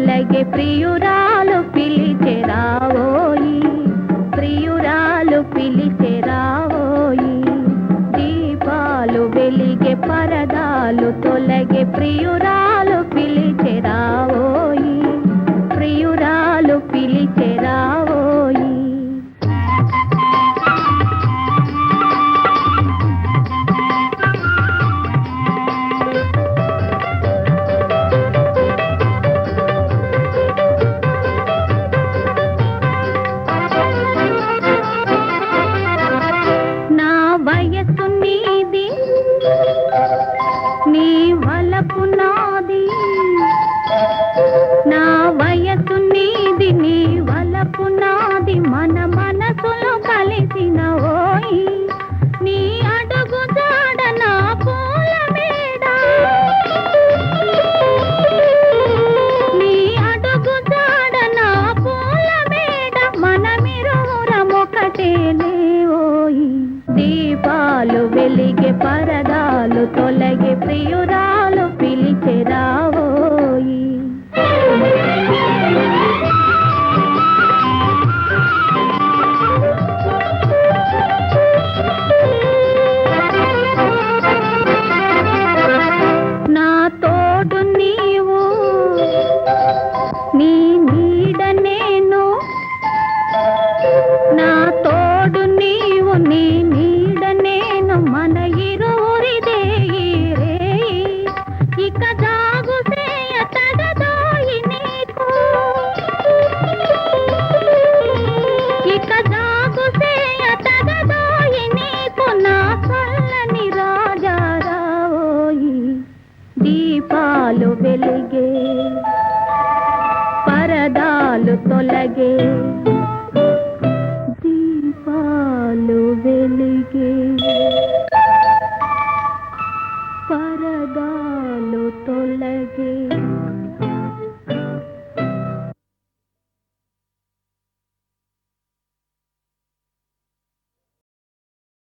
తొలగే ప్రియురాలు పిలిచె రావోయి, ప్రియురాలు పిలిచె రావోయి. దీపాలు వెలిగే పరదాలు తొలగే ప్రియురాలు పిలిచె రావోయి, ప్రియురాలు పిలిచె రావోయి. వయసు నీది, నీ వలపు నాది, నా వయసు నీది, నీ వలపు నాది, మన మనసులు కలిసిన ఓయి. నీ అడుగు జాడ నా పూల మేడ, నీ అడుగు జాడ నా పూల మేడ, మనమిరువురమొకటేలే ఓయి. దీపాలు వెలిగే పరదాలు తొలగే ప్రియురాలు పిలిచె రావోయి. నా తోడు నీవు, నీ నీడ నేను, నా తోడు నీవు, నీ నీడ నేను, మన ఇరువురిదే ఈ రేయి. ఇక జాగు సేయ తగదోయి నీకు, ఇక జాగు సేయ తగదోయి నీకు, నా చల్లని రాజా రావోయి. దీపాలు వెలిగే పరదాలు తొలగే